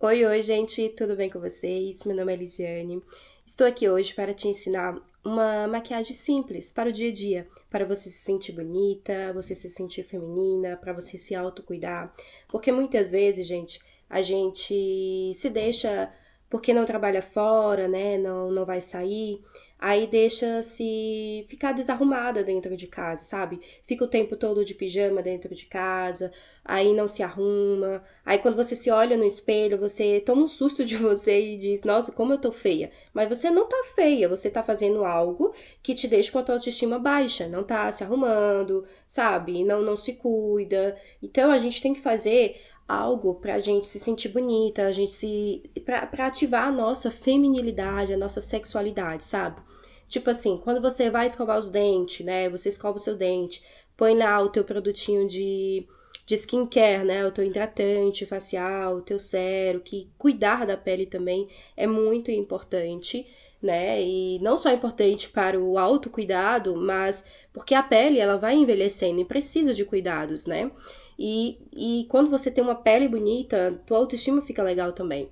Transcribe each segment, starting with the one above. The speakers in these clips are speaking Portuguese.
Oi, oi, gente, tudo bem com vocês? Meu nome é Elisiane. Estou aqui hoje para te ensinar uma maquiagem simples para o dia a dia, para você se sentir bonita, você se sentir feminina, para você se autocuidar. Porque muitas vezes, gente, a gente se deixa porque não trabalha fora, né? Não vai sair, aí deixa se ficar desarrumada dentro de casa, sabe? Fica o tempo todo de pijama dentro de casa, aí não se arruma. Aí quando você se olha no espelho, você toma um susto de você e diz, nossa, como eu tô feia. Mas você não tá feia, você tá fazendo algo que te deixa com a tua autoestima baixa, não tá se arrumando, sabe? Não se cuida. Então a gente tem que fazer algo pra gente se sentir bonita, a gente pra ativar a nossa feminilidade, a nossa sexualidade, sabe? Tipo assim, quando você vai escovar os dentes, né? Você escova o seu dente, põe lá o teu produtinho de skincare, né? O teu hidratante facial, o teu sérum, que cuidar da pele também é muito importante, né? E não só importante para o autocuidado, mas porque a pele ela vai envelhecendo e precisa de cuidados, né? E quando você tem uma pele bonita, tua autoestima fica legal também.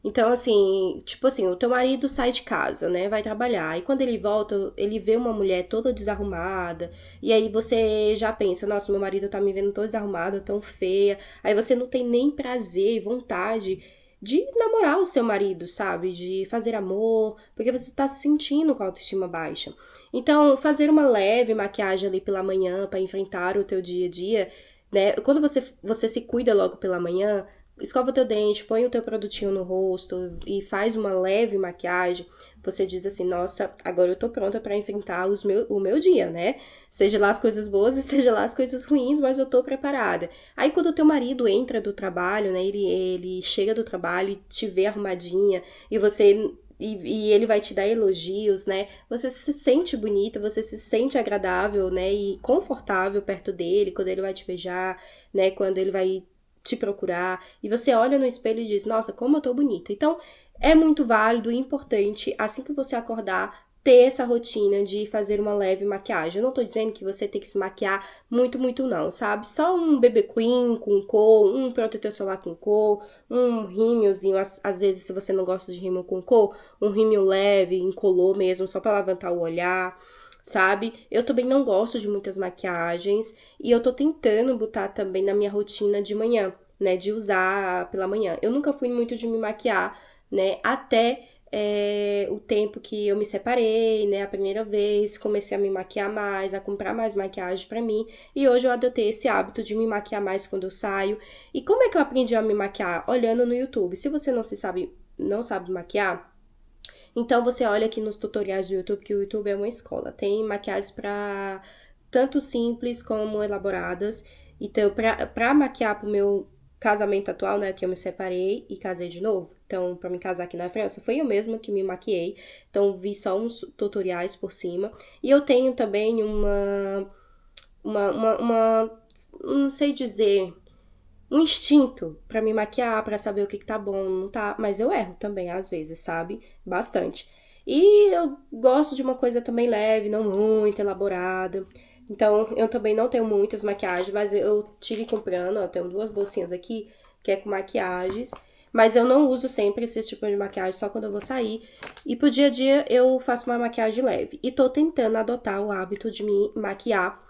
Então, assim, tipo assim, o teu marido sai de casa, né? Vai trabalhar. E quando ele volta, ele vê uma mulher toda desarrumada. E aí você já pensa, nossa, meu marido tá me vendo toda desarrumada, tão feia. Aí você não tem nem prazer, vontade de namorar o seu marido, sabe? De fazer amor, porque você tá se sentindo com a autoestima baixa. Então, fazer uma leve maquiagem ali pela manhã para enfrentar o teu dia a dia, né? Quando você se cuida logo pela manhã, escova o teu dente, põe o teu produtinho no rosto e faz uma leve maquiagem, você diz assim, nossa, agora eu tô pronta pra enfrentar o meu dia, né? Seja lá as coisas boas e seja lá as coisas ruins, mas eu tô preparada. Aí quando o teu marido entra do trabalho, né, ele chega do trabalho e te vê arrumadinha e você... E ele vai te dar elogios, né? Você se sente bonita, você se sente agradável, né? E confortável perto dele, quando ele vai te beijar, né? Quando ele vai te procurar, e você olha no espelho e diz, nossa, como eu tô bonita. Então, é muito válido e importante, assim que você acordar, ter essa rotina de fazer uma leve maquiagem. Eu não tô dizendo que você tem que se maquiar muito, muito não, sabe? Só um BB Cream com cor, um protetor solar com cor, um rímelzinho, às vezes se você não gosta de rímel com cor, um rímel leve, incolor mesmo, só pra levantar o olhar, sabe? Eu também não gosto de muitas maquiagens e eu tô tentando botar também na minha rotina de manhã, né? De usar pela manhã. Eu nunca fui muito de me maquiar, né? Até o tempo que eu me separei, né? A primeira vez, comecei a me maquiar mais, a comprar mais maquiagem pra mim. E hoje eu adotei esse hábito de me maquiar mais quando eu saio. E como é que eu aprendi a me maquiar? Olhando no YouTube. Se você não sabe maquiar, então você olha aqui nos tutoriais do YouTube, que o YouTube é uma escola. Tem maquiagens para tanto simples como elaboradas. Então, pra maquiar pro meu casamento atual, né, que eu me separei e casei de novo. Então, pra me casar aqui na França, foi eu mesma que me maquiei. Então, vi só uns tutoriais por cima. E eu tenho também não sei dizer, um instinto pra me maquiar, pra saber o que tá bom, não tá, mas eu erro também às vezes, sabe? Bastante. E eu gosto de uma coisa também leve, não muito elaborada. Então, eu também não tenho muitas maquiagens, mas eu tive comprando, ó, eu tenho duas bolsinhas aqui que é com maquiagens, mas eu não uso sempre esse tipo de maquiagem, só quando eu vou sair. E pro dia a dia eu faço uma maquiagem leve. E tô tentando adotar o hábito de me maquiar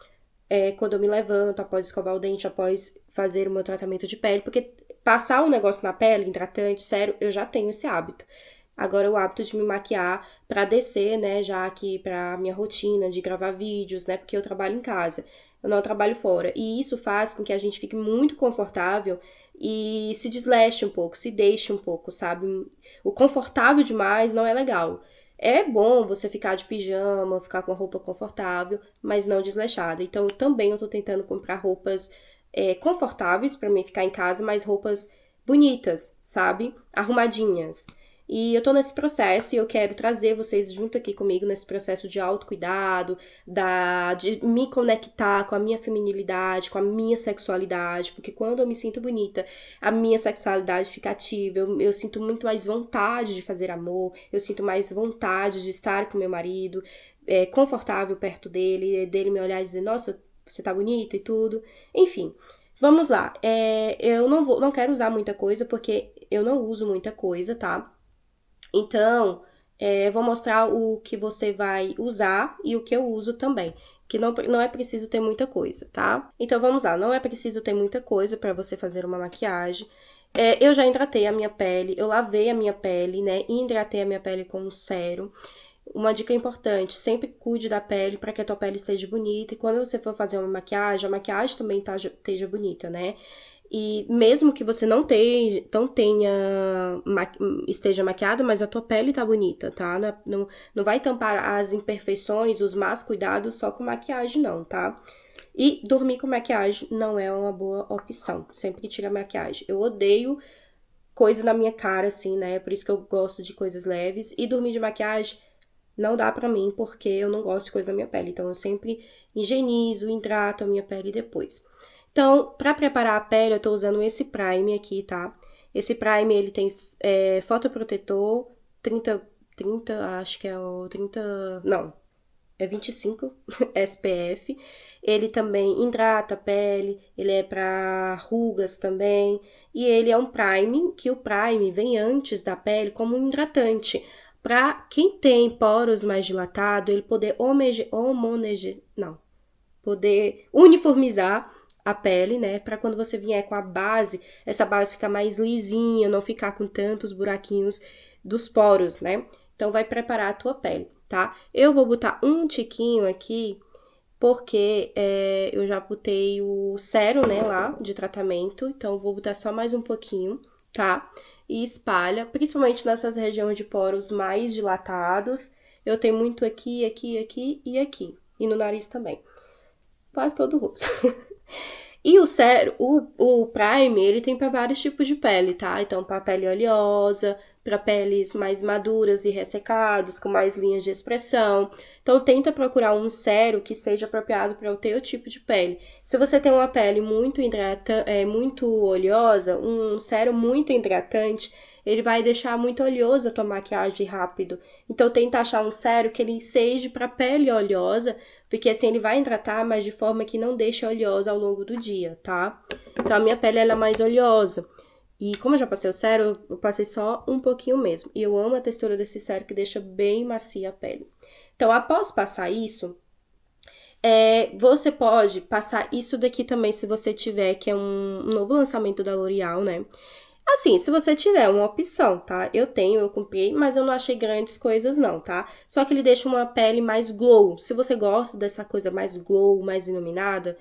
quando eu me levanto, após escovar o dente, após fazer o meu tratamento de pele, porque passar o negócio na pele, hidratante, sério, eu já tenho esse hábito. Agora o hábito de me maquiar pra descer, né, já aqui pra minha rotina de gravar vídeos, né, porque eu trabalho em casa, eu não trabalho fora. E isso faz com que a gente fique muito confortável e se desleste um pouco, se deixe um pouco, sabe? O confortável demais não é legal. É bom você ficar de pijama, ficar com a roupa confortável, mas não desleixada. Então, eu tô tentando comprar roupas confortáveis pra mim ficar em casa, mas roupas bonitas, sabe? Arrumadinhas. E eu tô nesse processo e eu quero trazer vocês junto aqui comigo nesse processo de autocuidado, de me conectar com a minha feminilidade, com a minha sexualidade, porque quando eu me sinto bonita, a minha sexualidade fica ativa, eu sinto muito mais vontade de fazer amor, eu sinto mais vontade de estar com meu marido, confortável perto dele, dele me olhar e dizer, nossa, você tá bonita e tudo. Enfim, Vamos lá, eu não quero usar muita coisa, porque eu não uso muita coisa, tá? Então, vou mostrar o que você vai usar e o que eu uso também. Que não é preciso ter muita coisa, tá? Então, vamos lá, não é preciso ter muita coisa para você fazer uma maquiagem. Eu já hidratei a minha pele, eu lavei a minha pele, né? E hidratei a minha pele com um sérum. Uma dica importante, sempre cuide da pele para que a tua pele esteja bonita. E quando você for fazer uma maquiagem, a maquiagem também esteja bonita, né? E mesmo que você esteja maquiada, mas a tua pele tá bonita, tá? Não vai tampar as imperfeições, os más cuidados só com maquiagem, não, tá? E dormir com maquiagem não é uma boa opção. Sempre tira a maquiagem. Eu odeio coisa na minha cara, assim, né? Por isso que eu gosto de coisas leves. E dormir de maquiagem não dá pra mim, porque eu não gosto de coisa na minha pele. Então, eu sempre higienizo, hidrato a minha pele depois. Então, pra preparar a pele, eu tô usando esse Prime aqui, tá? Esse Prime, ele tem fotoprotetor 30, acho que é o 30, não, é 25 SPF. Ele também hidrata a pele, ele é para rugas também. E ele é um prime, que o prime vem antes da pele como um hidratante. Para quem tem poros mais dilatados, ele poder poder uniformizar a pele, né? Para quando você vier com a base, essa base ficar mais lisinha, não ficar com tantos buraquinhos dos poros, né? Então, vai preparar a tua pele, tá? Eu vou botar um tiquinho aqui, porque eu já botei o sérum, né, lá, de tratamento. Então, vou botar só mais um pouquinho, tá? E espalha, principalmente nessas regiões de poros mais dilatados. Eu tenho muito aqui, aqui, aqui e aqui. E no nariz também. Quase todo o rosto. E o sérum, o Prime, ele tem para vários tipos de pele, tá? Então, para pele oleosa, para peles mais maduras e ressecadas, com mais linhas de expressão. Então, tenta procurar um sérum que seja apropriado para o teu tipo de pele. Se você tem uma pele muito oleosa, um sérum muito hidratante, ele vai deixar muito oleosa a tua maquiagem rápido. Então, tenta achar um sérum que ele seja para pele oleosa, porque assim ele vai hidratar, mas de forma que não deixe oleosa ao longo do dia, tá? Então, a minha pele ela é mais oleosa. E como eu já passei o sérum, eu passei só um pouquinho mesmo. E eu amo a textura desse sérum que deixa bem macia a pele. Então, após passar isso, você pode passar isso daqui também se você tiver, que é um novo lançamento da L'Oréal, né? Assim, se você tiver uma opção, tá? Eu comprei, mas eu não achei grandes coisas não, tá? Só que ele deixa uma pele mais glow. Se você gosta dessa coisa mais glow, mais iluminada,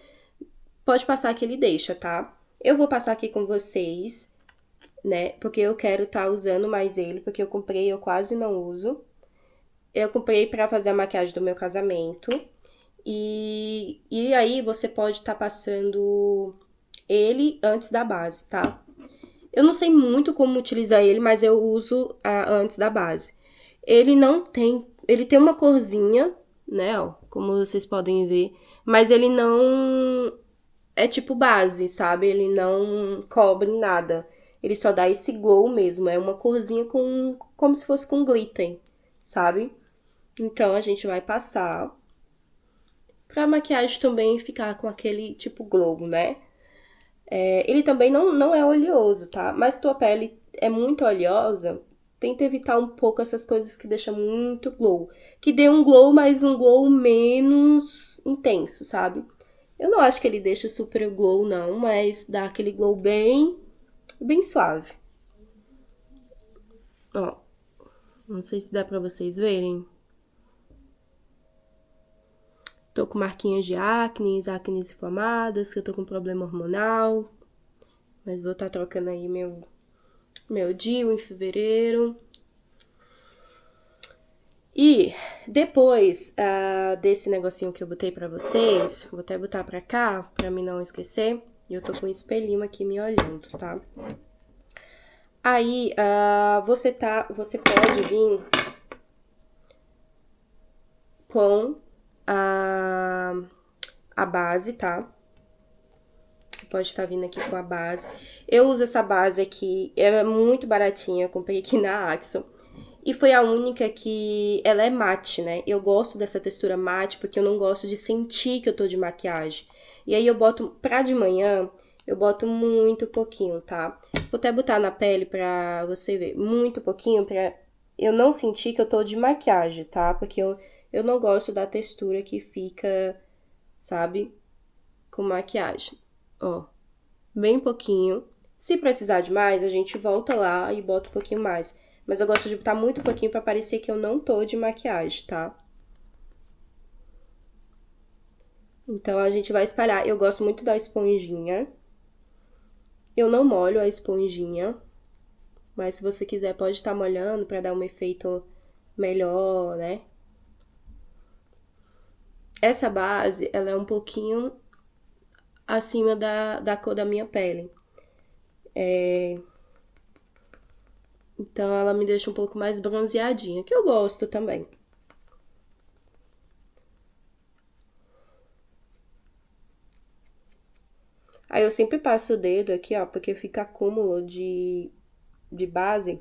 pode passar que ele deixa, tá? Eu vou passar aqui com vocês, né? Porque eu quero estar usando mais ele, porque eu comprei, eu quase não uso. Eu comprei pra fazer a maquiagem do meu casamento. E aí você pode estar passando ele antes da base, tá? Eu não sei muito como utilizar ele, mas eu uso antes da base. Ele tem uma corzinha, né, ó, como vocês podem ver, mas ele não é tipo base, sabe? Ele não cobre nada. Ele só dá esse glow mesmo, é uma corzinha como se fosse com glitter, sabe? Então a gente vai passar pra maquiagem também ficar com aquele tipo glow, né? Ele também não é oleoso, tá? Mas tua pele é muito oleosa, tenta evitar um pouco essas coisas que deixam muito glow. Que dê um glow, mas um glow menos intenso, sabe? Eu não acho que ele deixa super glow, não, mas dá aquele glow bem suave. Ó, não sei se dá pra vocês verem. Tô com marquinhas de acnes inflamadas, que eu tô com problema hormonal. Mas vou estar trocando aí meu DIU em fevereiro. E depois desse negocinho que eu botei pra vocês, vou até botar pra cá, pra mim não esquecer. E eu tô com um espelhinho aqui me olhando, tá? Aí, você pode vir com a base, tá? Você pode estar vindo aqui com a base. Eu uso essa base aqui, ela é muito baratinha, eu comprei aqui na Action. E foi a única que... Ela é mate, né? Eu gosto dessa textura mate porque eu não gosto de sentir que eu tô de maquiagem. E aí eu boto pra de manhã Eu boto muito pouquinho, tá? Vou até botar na pele pra você ver. Muito pouquinho pra eu não sentir que eu tô de maquiagem, tá? Porque eu não gosto da textura que fica, sabe? Com maquiagem. Ó, bem pouquinho. Se precisar de mais, a gente volta lá e bota um pouquinho mais. Mas eu gosto de botar muito pouquinho pra parecer que eu não tô de maquiagem, tá? Então, a gente vai espalhar. Eu gosto muito da esponjinha. Eu não molho a esponjinha, mas se você quiser pode estar molhando pra dar um efeito melhor, né? Essa base, ela é um pouquinho acima da cor da minha pele. Então, ela me deixa um pouco mais bronzeadinha, que eu gosto também. Aí eu sempre passo o dedo aqui, ó, porque fica acúmulo de base.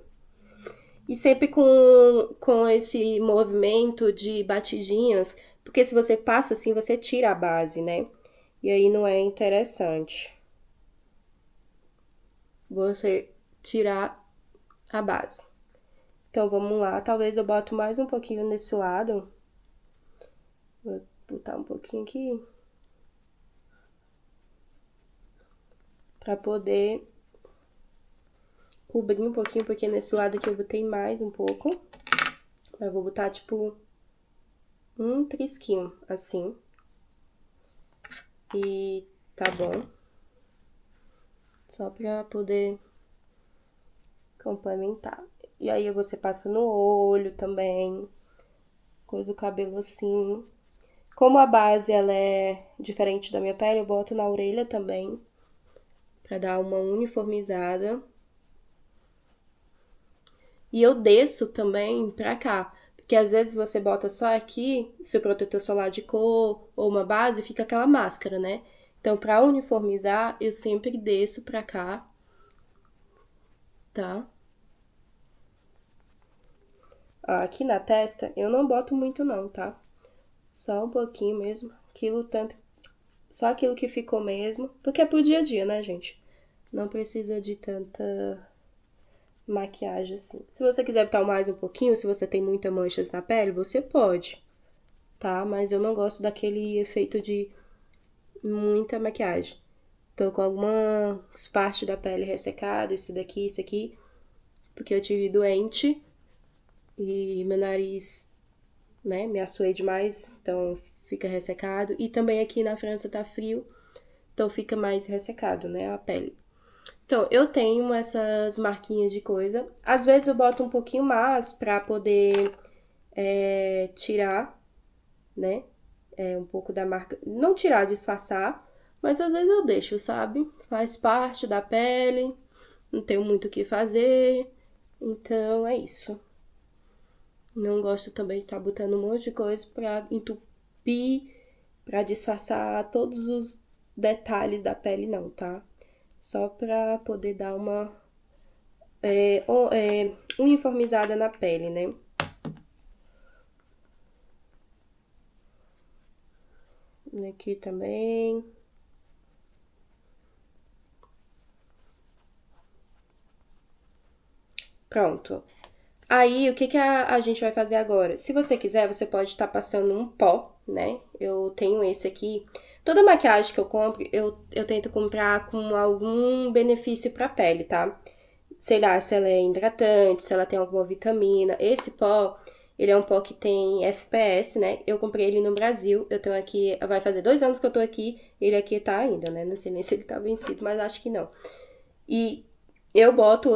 E sempre com esse movimento de batidinhas, porque se você passa assim, você tira a base, né? E aí não é interessante você tirar a base. Então vamos lá, talvez eu boto mais um pouquinho nesse lado. Vou botar um pouquinho aqui. Pra poder cobrir um pouquinho, porque nesse lado aqui eu botei mais um pouco. Eu vou botar tipo um trisquinho, assim. E tá bom. Só pra poder complementar. E aí você passa no olho também, coisa o cabelo assim. Como a base ela é diferente da minha pele, eu boto na orelha também, pra dar uma uniformizada. E eu desço também pra cá, porque às vezes você bota só aqui, seu protetor solar de cor ou uma base, fica aquela máscara, né? Então, pra uniformizar, eu sempre desço pra cá, tá? Aqui na testa, eu não boto muito não, tá? Só um pouquinho mesmo, aquilo tanto, só aquilo que ficou mesmo, porque é pro dia a dia, né, gente? Não precisa de tanta maquiagem assim. Se você quiser botar mais um pouquinho, se você tem muitas manchas na pele, você pode, tá? Mas eu não gosto daquele efeito de muita maquiagem. Tô com algumas partes da pele ressecada, esse daqui, isso aqui, porque eu tive doente e meu nariz, né, me assoei demais, então fica ressecado. E também aqui na França tá frio, então fica mais ressecado, né, a pele. Então, eu tenho essas marquinhas de coisa. Às vezes eu boto um pouquinho mais pra poder tirar, né? Um pouco da marca. Não tirar, disfarçar. Mas às vezes eu deixo, sabe? Faz parte da pele. Não tenho muito o que fazer. Então é isso. Não gosto também de estar botando um monte de coisa pra entupir, pra disfarçar todos os detalhes da pele, não, tá? Só pra poder dar uma uniformizada na pele, né? Aqui também. Pronto. Aí, o que que a gente vai fazer agora? Se você quiser, você pode estar passando um pó, né? Eu tenho esse aqui. Toda maquiagem que eu compro, eu tento comprar com algum benefício pra pele, tá? Sei lá, se ela é hidratante, se ela tem alguma vitamina. Esse pó, ele é um pó que tem FPS, né? Eu comprei ele no Brasil. Eu tenho aqui, vai fazer 2 anos que eu tô aqui. Ele aqui tá ainda, né? Não sei nem se ele tá vencido, mas acho que não. E eu boto,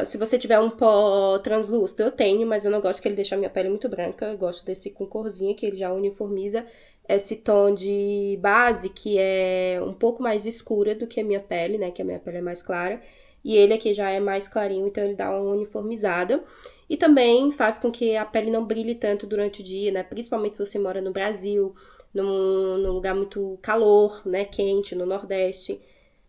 se você tiver um pó translúcido, eu tenho, mas eu não gosto que ele deixe a minha pele muito branca. Eu gosto desse com corzinha, que ele já uniformiza esse tom de base, que é um pouco mais escura do que a minha pele, né? Que a minha pele é mais clara. E ele aqui já é mais clarinho, então ele dá uma uniformizada. E também faz com que a pele não brilhe tanto durante o dia, né? Principalmente se você mora no Brasil, num lugar muito calor, né? Quente, no Nordeste,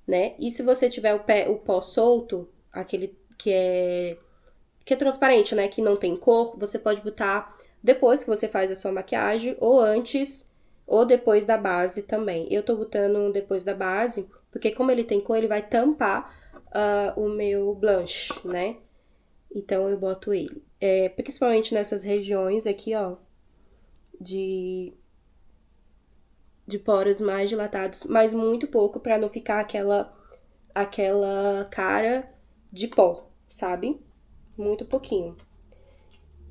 né? E se você tiver o pó solto, aquele que é transparente, né? Que não tem cor, você pode botar depois que você faz a sua maquiagem ou antes ou depois da base também. Eu tô botando depois da base, porque como ele tem cor, ele vai tampar o meu blush, né? Então, eu boto ele. Principalmente nessas regiões aqui, ó, de poros mais dilatados, mas muito pouco pra não ficar aquela cara de pó, sabe? Muito pouquinho.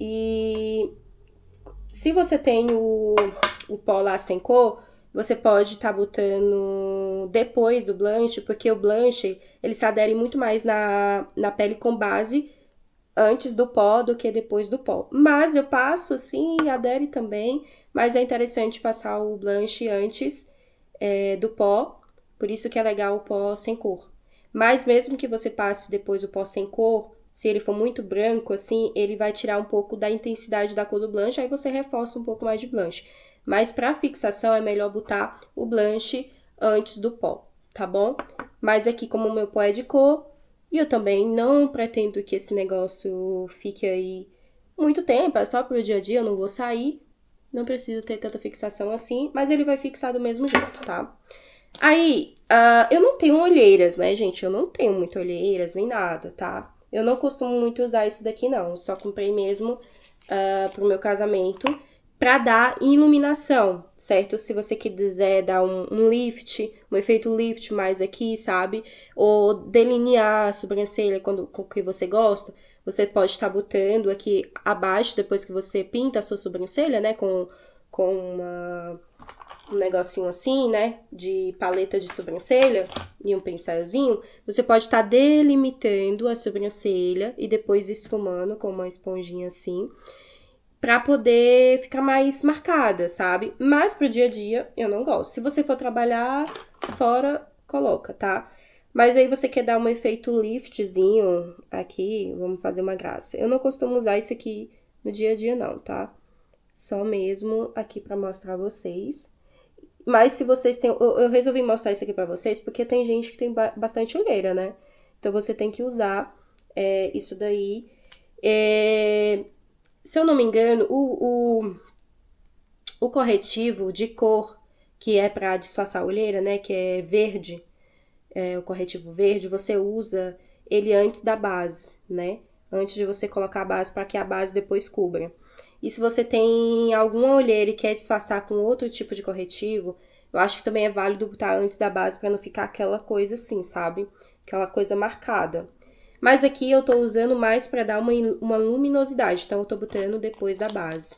E se você tem o pó lá sem cor, você pode estar botando depois do blush, porque o blush, ele se adere muito mais na pele com base antes do pó do que depois do pó. Mas eu passo assim, adere também, mas é interessante passar o blush antes do pó, por isso que é legal o pó sem cor. Mas mesmo que você passe depois o pó sem cor, se ele for muito branco, assim, ele vai tirar um pouco da intensidade da cor do blush, aí você reforça um pouco mais de blush. Mas para fixação é melhor botar o blush antes do pó, tá bom? Mas aqui, como o meu pó é de cor, e eu também não pretendo que esse negócio fique aí muito tempo, é só pro dia a dia, eu não vou sair, não preciso ter tanta fixação assim, mas ele vai fixar do mesmo jeito, tá? Aí, eu não tenho olheiras, né, gente? Eu não tenho muito olheiras nem nada, tá? Eu não costumo muito usar isso daqui, não. Eu só comprei mesmo pro meu casamento pra dar iluminação, certo? Se você quiser dar um lift, um efeito lift mais aqui, sabe? Ou delinear a sobrancelha com o que você gosta, você pode estar botando aqui abaixo, depois que você pinta a sua sobrancelha, né? Com um negocinho assim, né, de paleta de sobrancelha e um pincelzinho, você pode estar delimitando a sobrancelha e depois esfumando com uma esponjinha assim, pra poder ficar mais marcada, sabe? Mas pro dia a dia eu não gosto. Se você for trabalhar fora, coloca, tá? Mas aí você quer dar um efeito liftzinho aqui, vamos fazer uma graça. Eu não costumo usar isso aqui no dia a dia não, tá? Só mesmo aqui pra mostrar a vocês. Mas se vocês têm... Eu resolvi mostrar isso aqui pra vocês porque tem gente que tem bastante olheira, né? Então, você tem que usar isso daí. Se eu não me engano, o corretivo de cor, que é pra disfarçar a olheira, né? Que é verde, o corretivo verde, você usa ele antes da base, né? Antes de você colocar a base pra que a base depois cubra. E se você tem alguma olheira e quer disfarçar com outro tipo de corretivo, eu acho que também é válido botar antes da base pra não ficar aquela coisa assim, sabe? Aquela coisa marcada. Mas aqui eu tô usando mais pra dar uma luminosidade, então eu tô botando depois da base.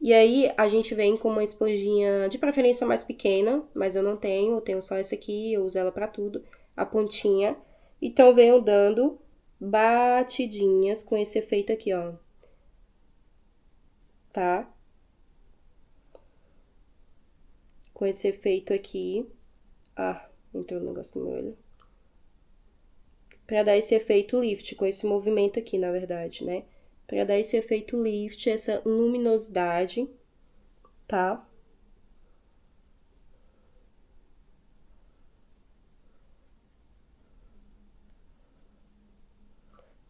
E aí a gente vem com uma esponjinha de preferência mais pequena, mas eu não tenho, eu tenho só essa aqui, eu uso ela pra tudo, a pontinha. Então venho dando batidinhas com esse efeito aqui, ó. Tá? Com esse efeito aqui. Ah, entrou um negócio no meu olho. Pra dar esse efeito lift, com esse movimento aqui, na verdade, né? Pra dar esse efeito lift, essa luminosidade, tá?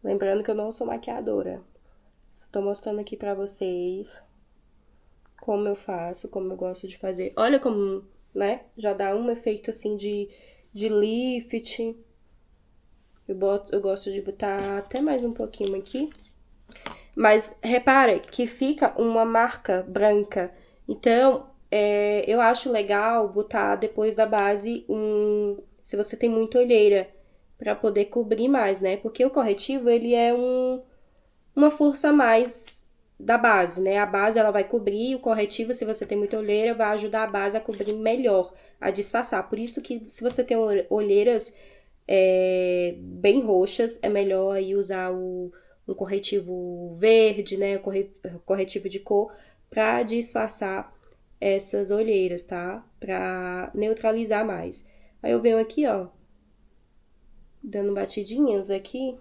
Lembrando que eu não sou maquiadora. Estou mostrando aqui pra vocês como eu faço, como eu gosto de fazer. Olha como, né? Já dá um efeito assim de lift. Eu gosto de botar até mais um pouquinho aqui. Mas repare que fica uma marca branca. Então, eu acho legal botar depois da base se você tem muita olheira, pra poder cobrir mais, né? Porque o corretivo, ele é uma força a mais da base, né? A base, ela vai cobrir, o corretivo, se você tem muita olheira, vai ajudar a base a cobrir melhor, a disfarçar. Por isso que, se você tem olheiras bem roxas, é melhor aí usar um corretivo verde, né? Corretivo de cor, pra disfarçar essas olheiras, tá? Pra neutralizar mais. Aí eu venho aqui, ó, dando batidinhas aqui,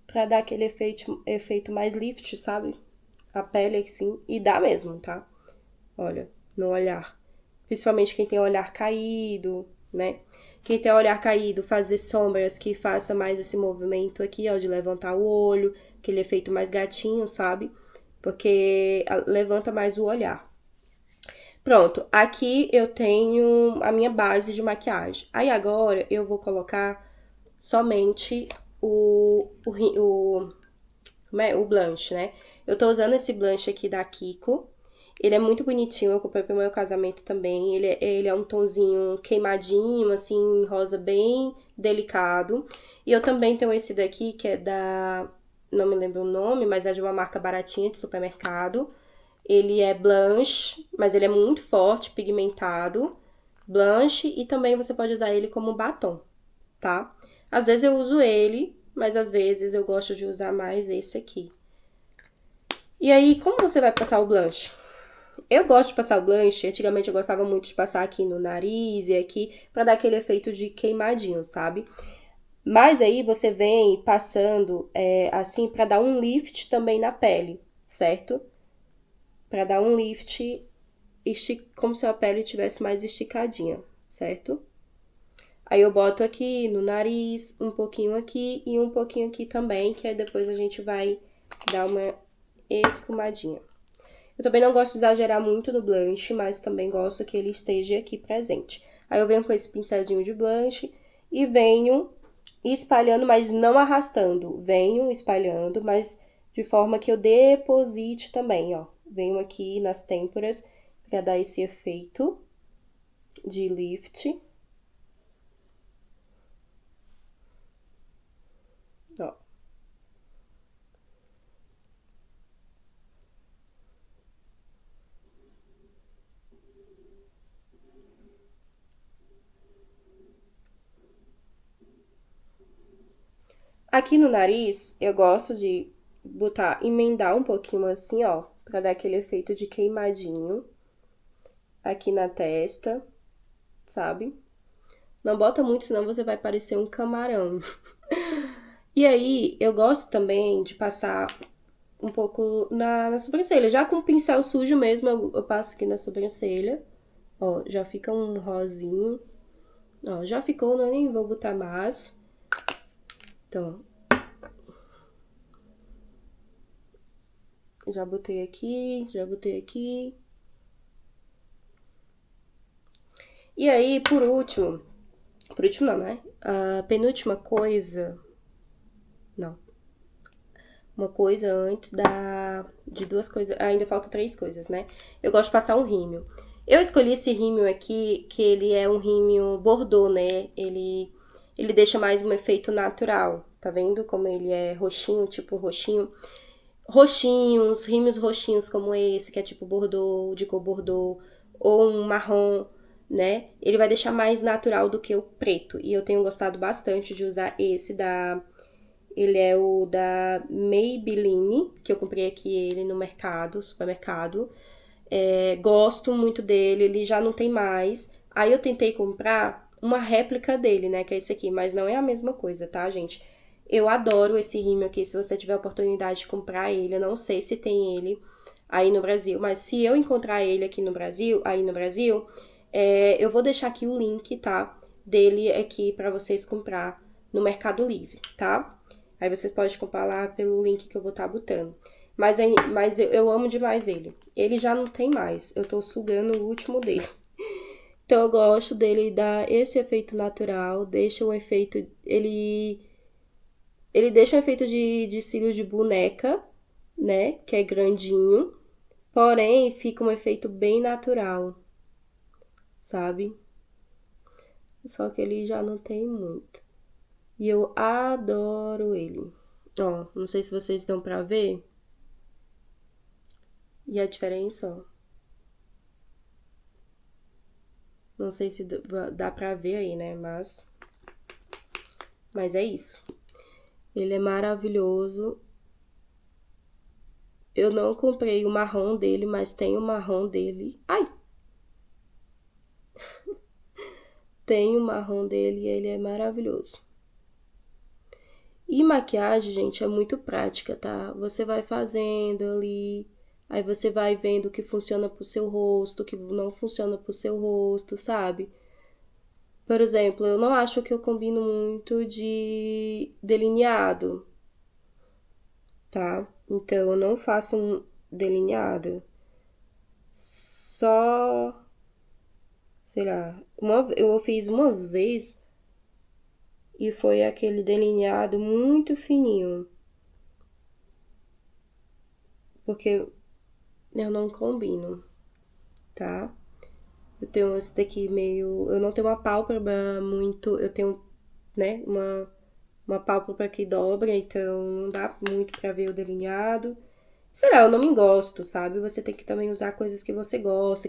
pra dar aquele efeito mais lift, sabe? A pele assim, e dá mesmo, tá? Olha, no olhar. Principalmente quem tem olhar caído, né? Quem tem olhar caído, fazer sombras que faça mais esse movimento aqui, ó, de levantar o olho, aquele efeito mais gatinho, sabe? Porque levanta mais o olhar. Pronto, aqui eu tenho a minha base de maquiagem. Aí agora eu vou colocar somente o blush, né? Eu tô usando esse blush aqui da Kiko. Ele é muito bonitinho, eu comprei pro meu casamento também. Ele é um tonzinho queimadinho, assim, rosa bem delicado. E eu também tenho esse daqui, que é da... Não me lembro o nome, mas é de uma marca baratinha de supermercado. Ele é blush, mas ele é muito forte, pigmentado. Blush e também você pode usar ele como batom, tá? Às vezes eu uso ele, mas às vezes eu gosto de usar mais esse aqui. E aí, como você vai passar o blush? Eu gosto de passar o blush, antigamente eu gostava muito de passar aqui no nariz e aqui, pra dar aquele efeito de queimadinho, sabe? Mas aí você vem passando assim pra dar um lift também na pele, certo? Pra dar um lift como se a pele tivesse mais esticadinha, certo? Aí eu boto aqui no nariz, um pouquinho aqui e um pouquinho aqui também, que aí depois a gente vai dar uma esfumadinha. Eu também não gosto de exagerar muito no blush, mas também gosto que ele esteja aqui presente. Aí eu venho com esse pincelzinho de blush e venho espalhando, mas não arrastando. Venho espalhando, mas de forma que eu deposite também, ó. Venho aqui nas têmporas pra dar esse efeito de lift. Ó. Aqui no nariz, eu gosto de emendar um pouquinho assim, ó, pra dar aquele efeito de queimadinho. Aqui na testa, sabe? Não bota muito, senão você vai parecer um camarão. E aí, eu gosto também de passar um pouco na sobrancelha. Já com o pincel sujo mesmo, eu passo aqui na sobrancelha. Ó, já fica um rosinho. Ó, já ficou, não nem vou botar mais. Então, já botei aqui, já botei aqui. E aí, por último não, né? A penúltima coisa... Não. Uma coisa antes de duas coisas... Ainda faltam três coisas, né? Eu gosto de passar um rímel. Eu escolhi esse rímel aqui, que ele é um rímel bordô, né? Ele deixa mais um efeito natural. Tá vendo como ele é roxinho, tipo roxinho? Roxinhos, rímels roxinhos como esse, que é tipo bordô, de cor bordô, ou um marrom, né? Ele vai deixar mais natural do que o preto. E eu tenho gostado bastante de usar esse da... Ele é o da Maybelline, que eu comprei aqui ele no mercado, supermercado. Gosto muito dele, ele já não tem mais. Aí eu tentei comprar uma réplica dele, né, que é esse aqui, mas não é a mesma coisa, tá, gente? Eu adoro esse rímel aqui, se você tiver a oportunidade de comprar ele, eu não sei se tem ele aí no Brasil, mas se eu encontrar ele aqui no Brasil, eu vou deixar aqui o link, tá, dele aqui pra vocês comprar no Mercado Livre, tá? Aí vocês podem comprar lá pelo link que eu vou estar botando. Mas eu amo demais ele. Ele já não tem mais. Eu tô sugando o último dele. Então eu gosto dele dar esse efeito natural, deixa um efeito. Ele deixa um efeito de cílio de boneca, né? Que é grandinho. Porém, fica um efeito bem natural, sabe? Só que ele já não tem muito. E eu adoro ele. Ó, não sei se vocês dão pra ver. E a diferença, ó. Não sei se dá pra ver aí, né? Mas é isso. Ele é maravilhoso. Eu não comprei o marrom dele, mas tem o marrom dele. Ai! Tem o marrom dele e ele é maravilhoso. E maquiagem, gente, é muito prática, tá? Você vai fazendo ali, aí você vai vendo o que funciona pro seu rosto, o que não funciona pro seu rosto, sabe? Por exemplo, eu não acho que eu combino muito de delineado, tá? Então, eu não faço um delineado. só, sei lá, eu fiz uma vez e foi aquele delineado muito fininho. Porque eu não combino, tá? Eu tenho esse daqui meio. Eu não tenho uma pálpebra muito. Eu tenho, né, uma pálpebra que dobra, então não dá muito pra ver o delineado. Será, eu não me gosto, sabe? Você tem que também usar coisas que você gosta,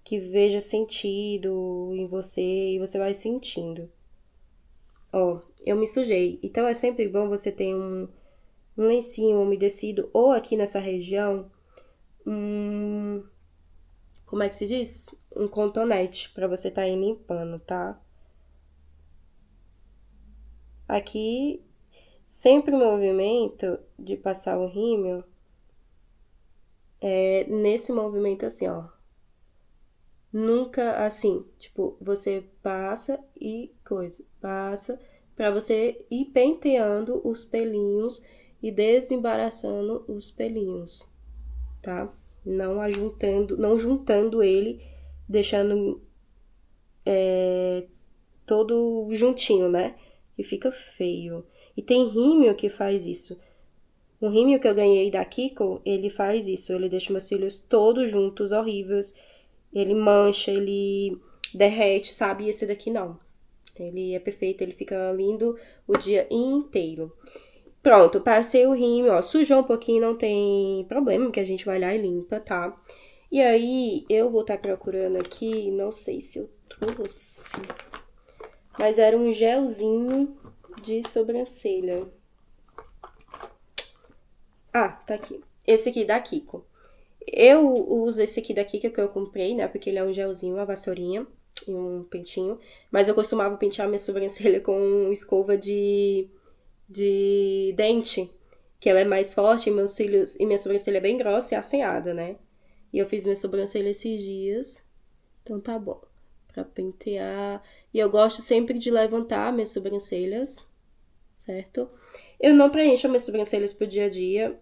que veja sentido em você e você vai sentindo. Ó, eu me sujei. Então é sempre bom você ter um lencinho umedecido ou aqui nessa região, um, como é que se diz? Um cotonete pra você tá aí limpando, tá? Aqui, sempre o movimento de passar o rímel é nesse movimento assim, ó. Nunca assim, tipo, você passa e coisa, passa pra você ir penteando os pelinhos e desembaraçando os pelinhos, tá? Não ajuntando, não juntando ele, deixando todo juntinho, né? E fica feio. E tem rímel que faz isso. Um rímel que eu ganhei da Kiko, ele faz isso. Ele deixa meus cílios todos juntos, horríveis. Ele mancha, ele derrete, sabe? E esse daqui não. Ele é perfeito, ele fica lindo o dia inteiro. Pronto, passei o rímel, ó. Sujou um pouquinho, não tem problema, porque a gente vai lá e limpa, tá? E aí, eu vou estar procurando aqui, não sei se eu trouxe, mas era um gelzinho de sobrancelha. Ah, tá aqui. Esse aqui da Kiko. Eu uso esse aqui da Kiko que eu comprei, né? Porque ele é um gelzinho, uma vassourinha e um pentinho. Mas eu costumava pentear minha sobrancelha com escova de dente. Que ela é mais forte e meus cílios e minha sobrancelha é bem grossa e assanhada, né? E eu fiz minha sobrancelha esses dias. Então tá bom. Pra pentear. E eu gosto sempre de levantar minhas sobrancelhas, certo? Eu não preencho minhas sobrancelhas pro dia a dia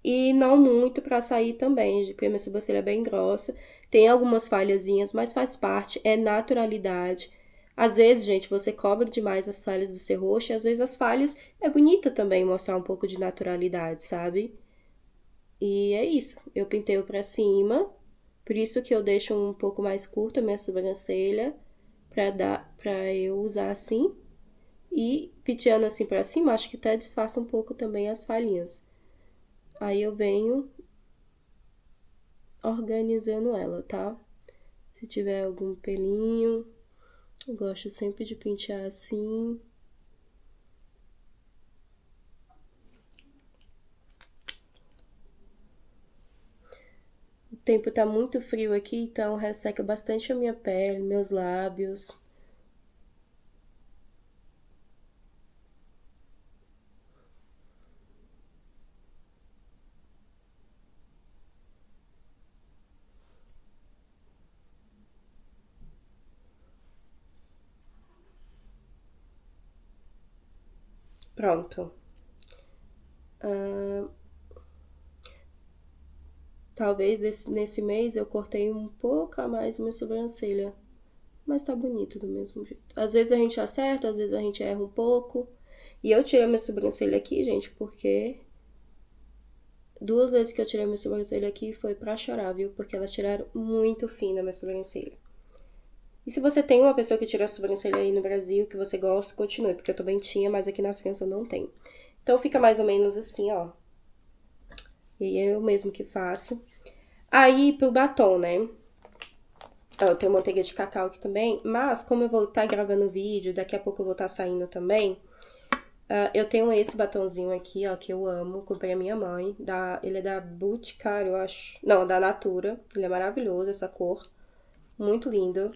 e não muito pra sair também, porque minha sobrancelha é bem grossa. Tem algumas falhazinhas, mas faz parte, é naturalidade. Às vezes, gente, você cobre demais as falhas do seu rosto, e às vezes as falhas é bonita também mostrar um pouco de naturalidade, sabe? E é isso. Eu penteio pra cima, por isso que eu deixo um pouco mais curta a minha sobrancelha pra eu usar assim. E penteando assim pra cima, acho que até disfarça um pouco também as falhinhas. Aí eu venho organizando ela, tá? Se tiver algum pelinho, eu gosto sempre de pentear assim. O tempo tá muito frio aqui, então resseca bastante a minha pele, meus lábios. Pronto. Talvez nesse mês eu cortei um pouco a mais minha sobrancelha. Mas tá bonito do mesmo jeito. Às vezes a gente acerta, às vezes a gente erra um pouco. E eu tirei minha sobrancelha aqui, gente, porque 2 vezes que eu tirei minha sobrancelha aqui foi pra chorar, viu? Porque elas tiraram muito fina a minha sobrancelha. E se você tem uma pessoa que tira a sobrancelha aí no Brasil, que você gosta, continue. Porque eu também tinha, mas aqui na França eu não tenho. Então fica mais ou menos assim, ó. E eu mesmo que faço. Aí, pro batom, né? Ó, eu tenho manteiga de cacau aqui também. Mas, como eu vou estar gravando vídeo, daqui a pouco eu vou estar saindo também. Eu tenho esse batonzinho aqui, ó, que eu amo. Comprei a minha mãe. Ele é da Boticário, eu acho. Não, da Natura. Ele é maravilhoso, essa cor. Muito lindo.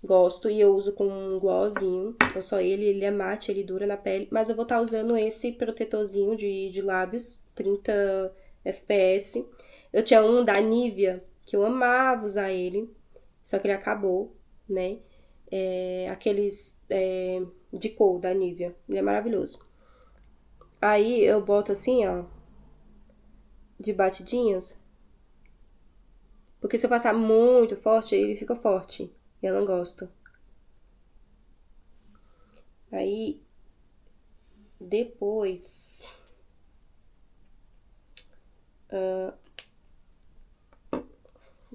Gosto. E eu uso com um glossinho. Eu só ele é mate, ele dura na pele. Mas eu vou estar usando esse protetorzinho de lábios, 30 FPS. Eu tinha um da Nivea, que eu amava usar ele. Só que ele acabou, né? Aqueles de cor da Nivea. Ele é maravilhoso. Aí eu boto assim, ó, de batidinhas, Porque se eu passar muito forte, aí ele fica forte. E eu não gosto. Aí, depois...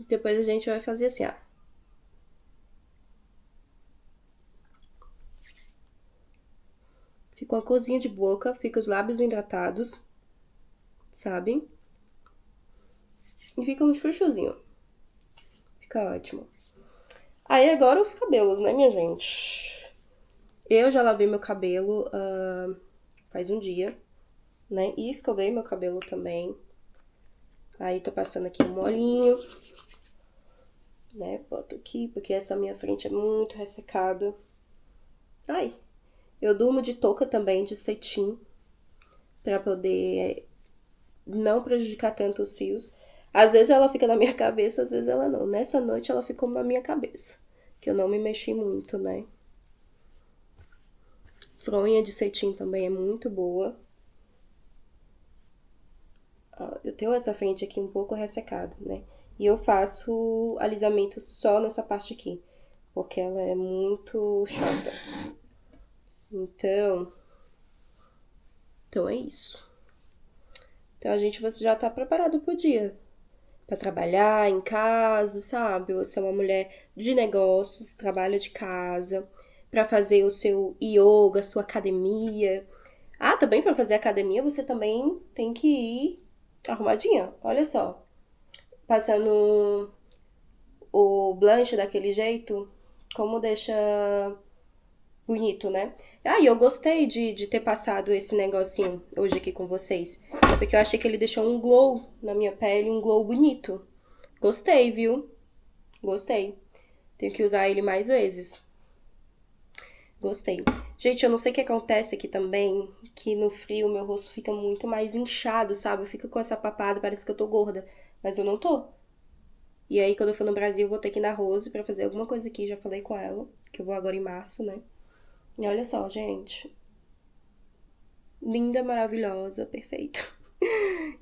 Depois a gente vai fazer assim, ó. Fica uma corzinha de boca, fica os lábios hidratados, sabe? E fica um chuchuzinho. Fica ótimo. Aí agora os cabelos, né, minha gente? Eu já lavei meu cabelo faz um dia, né? E escovei meu cabelo também. Aí tô passando aqui um molhinho, né? Boto aqui, porque essa minha frente é muito ressecada. Ai, eu durmo de touca também, de cetim, pra poder não prejudicar tanto os fios. Às vezes ela fica na minha cabeça, às vezes ela não. Nessa noite ela ficou na minha cabeça, que eu não me mexi muito, né? Fronha de cetim também é muito boa. Eu tenho essa frente aqui um pouco ressecada, né? E eu faço alisamento só nessa parte aqui, porque ela é muito chata. Então é isso. Então a gente você já tá preparado pro dia. Pra trabalhar em casa, sabe? Você é uma mulher de negócios, trabalha de casa, pra fazer o seu yoga, sua academia. Ah, também pra fazer academia você também tem que ir arrumadinha. Olha só, passando o blush daquele jeito, como deixa bonito, né? Ah, e eu gostei de ter passado esse negocinho hoje aqui com vocês. Porque eu achei que ele deixou um glow na minha pele, um glow bonito. Gostei, viu? Gostei. Tenho que usar ele mais vezes. Gostei. Gente, eu não sei o que acontece aqui também, que no frio meu rosto fica muito mais inchado, sabe? Eu fico com essa papada, parece que eu tô gorda. Mas eu não tô. E aí, quando eu for no Brasil, eu vou ter que ir na Rose pra fazer alguma coisa aqui. Já falei com ela, que eu vou agora em março, né? E olha só, gente. Linda, maravilhosa, perfeita.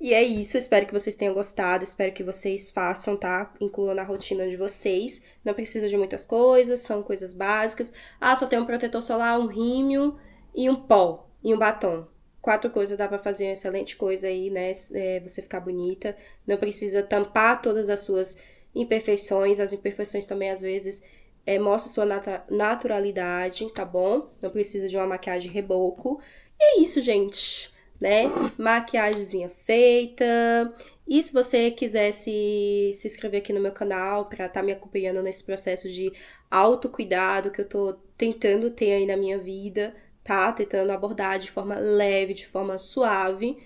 E é isso, espero que vocês tenham gostado, espero que vocês façam, tá? Incluam na rotina de vocês. Não precisa de muitas coisas, são coisas básicas. Ah, só tem um protetor solar, um rímel e um pó e um batom. 4 coisas dá pra fazer uma excelente coisa aí, né? Você ficar bonita. Não precisa tampar todas as suas imperfeições. As imperfeições também, às vezes, mostra sua naturalidade, tá bom? Não precisa de uma maquiagem reboco. E é isso, gente, né? Maquiagemzinha feita. E se você quiser se inscrever aqui no meu canal pra estar me acompanhando nesse processo de autocuidado que eu tô tentando ter aí na minha vida, tá? Tentando abordar de forma leve, de forma suave.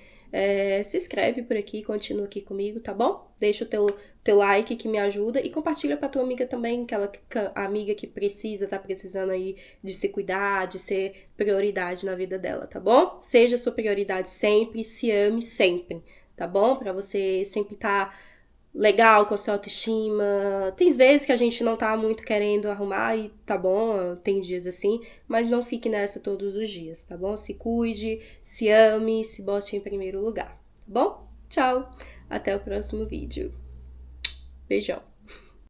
Se inscreve por aqui, continua aqui comigo, tá bom? Deixa o teu like que me ajuda e compartilha pra tua amiga também, aquela amiga que tá precisando aí de se cuidar, de ser prioridade na vida dela, tá bom? Seja sua prioridade sempre, se ame sempre, tá bom? Pra você sempre estar legal com a sua autoestima. Tem vezes que a gente não tá muito querendo arrumar e tá bom, tem dias assim, mas não fique nessa todos os dias, tá bom? Se cuide, se ame, se bote em primeiro lugar, tá bom? Tchau, até o próximo vídeo. Beijão.